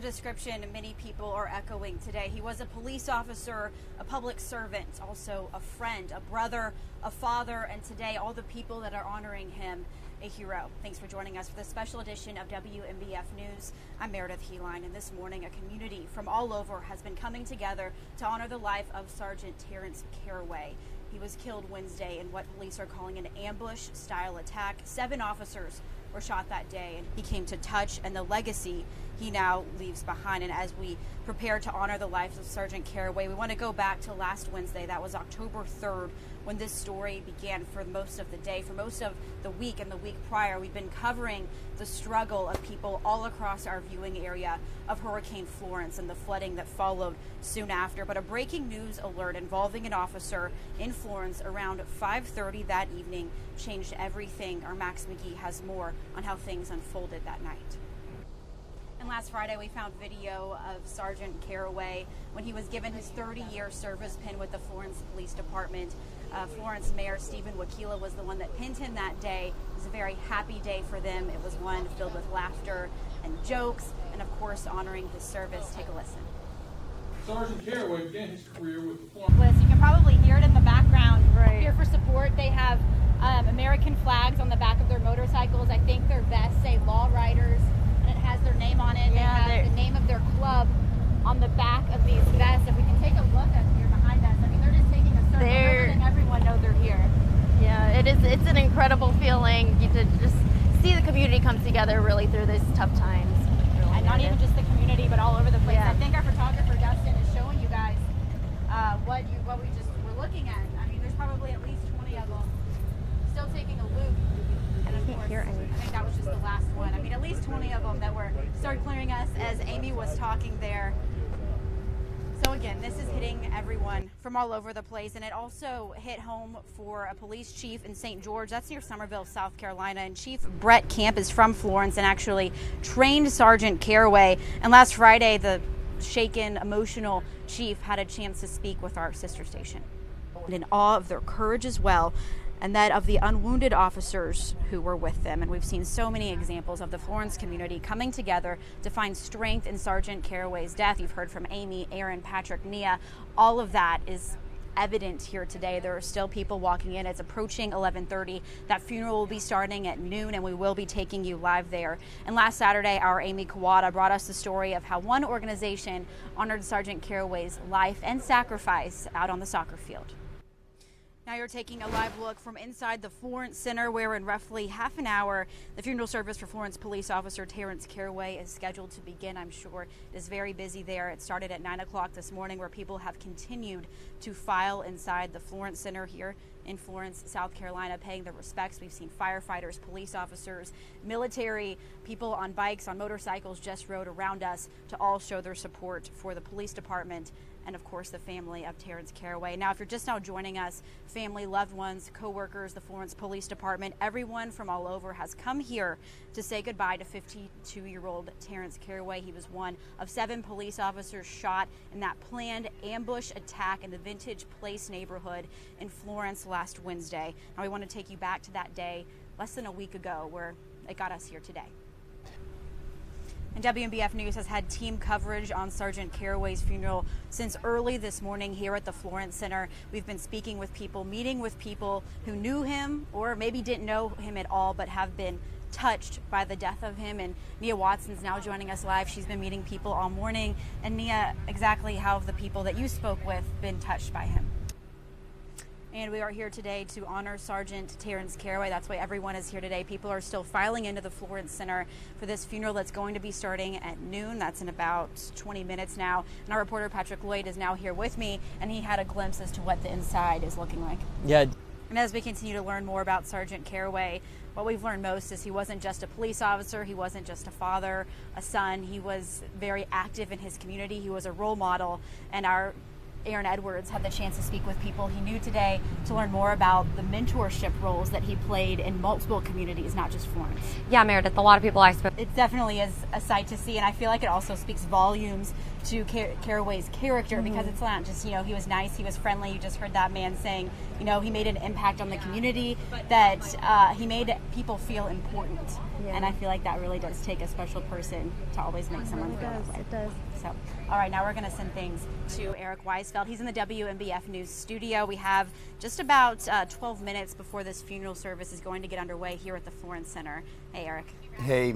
the description many people are echoing today. He was a police officer, a public servant, also a friend, a brother, a father, and today all the people that are honoring him, a hero. Thanks for joining us for this special edition of WMBF News. I'm Meredith Helline, and this morning a community from all over has been coming together to honor the life of Sergeant Terrence Carraway. He was killed Wednesday in what police are calling an ambush-style attack. 7 officers were shot that day, and he came to touch and the legacy he now leaves behind. And as we prepare to honor the life of Sergeant Carraway, we want to go back to last Wednesday. That was October 3rd, when this story began. For most of the day, for most of the week and the week prior, we've been covering the struggle of people all across our viewing area of Hurricane Florence and the flooding that followed soon after. But a breaking news alert involving an officer in Florence around 5:30 that evening changed everything. Our Max McGee has more on how things unfolded that night. And last Friday, we found video of Sergeant Carraway when he was given his 30-year service pin with the Florence Police Department. Florence Mayor Stephen Wakila was the one that pinned him that day. It was a very happy day for them. It was one filled with laughter and jokes, and of course, honoring his service. Take a listen. Sergeant Carraway began his career with the Florence. You can probably hear it in the background. Right. Here for support, they have American flags on the back of their motorcycles. I think their vests say Law Riders, and it has their name on it. Yeah, they have the name of their club on the back of these vests. If we can take a look up here behind us, I mean, they're just taking a circle. They're letting everyone know they're here. Yeah, it's an incredible feeling to just see the community come together really through these tough times. Really, and not even just the community, but all over the place. Yeah. I think our photographer Dustin is showing you guys what we just were looking at. I mean, there's probably at least 20 of them still taking a loop. And of course, hear anything. I think that was just the last one. I mean, at least 20 of them that were started clearing us as Amy was talking there. So again, this is hitting everyone from all over the place, and it also hit home for a police chief in St. George. That's near Summerville, South Carolina, and Chief Brett Camp is from Florence and actually trained Sergeant Carraway. And last Friday, the shaken, emotional chief had a chance to speak with our sister station. And in awe of their courage as well, and that of the unwounded officers who were with them. And we've seen so many examples of the Florence community coming together to find strength in Sergeant Carraway's death. You've heard from Amy, Aaron, Patrick, Nia. All of that is evident here today. There are still people walking in. It's approaching 11:30. That funeral will be starting at noon, and we will be taking you live there. And last Saturday, our Amy Kawada brought us the story of how one organization honored Sergeant Carraway's life and sacrifice out on the soccer field. Now you're taking a live look from inside the Florence Center, where in roughly half an hour, the funeral service for Florence police officer Terrence Carraway is scheduled to begin. I'm sure it is very busy there. It started at 9 o'clock this morning, where people have continued to file inside the Florence Center here in Florence, South Carolina, paying their respects. We've seen firefighters, police officers, military, people on bikes, on motorcycles just rode around us to all show their support for the police department and of course the family of Terrence Carraway. Now, if you're just now joining us, family, loved ones, co-workers, the Florence Police Department, everyone from all over has come here to say goodbye to 52-year-old Terrence Carraway. He was one of 7 police officers shot in that planned ambush attack in the Vintage Place neighborhood in Florence last Wednesday. Now we want to take you back to that day less than a week ago, where it got us here today. And WMBF News has had team coverage on Sergeant Carraway's funeral since early this morning here at the Florence Center. We've been speaking with people, meeting with people who knew him or maybe didn't know him at all, but have been touched by the death of him. And Nia Watson's now joining us live. She's been meeting people all morning. And Nia, exactly how have the people that you spoke with been touched by him? And we are here today to honor Sergeant Terrence Carraway. That's why everyone is here today. People are still filing into the Florence Center for this funeral that's going to be starting at noon. That's in about 20 minutes now. And our reporter Patrick Lloyd is now here with me, and he had a glimpse as to what the inside is looking like. Yeah. And as we continue to learn more about Sergeant Carraway, what we've learned most is he wasn't just a police officer, he wasn't just a father, a son. He was very active in his community. He was a role model, and our Aaron Edwards had the chance to speak with people he knew today to learn more about the mentorship roles that he played in multiple communities, not just Florence. Yeah, Meredith, a lot of people I spoke. It definitely is a sight to see, and I feel like it also speaks volumes to Carraway's character, because it's not just, he was nice, he was friendly. You just heard that man saying you know, he made an impact on the community, that he made people feel important. Yeah. And I feel like that really does take a special person to always make someone feel that way. It does. So, all right, now we're going to send things to Eric Weisfeld. He's in the WMBF News studio. We have just about 12 minutes before this funeral service is going to get underway here at the Florence Center. Hey, Eric. Hey.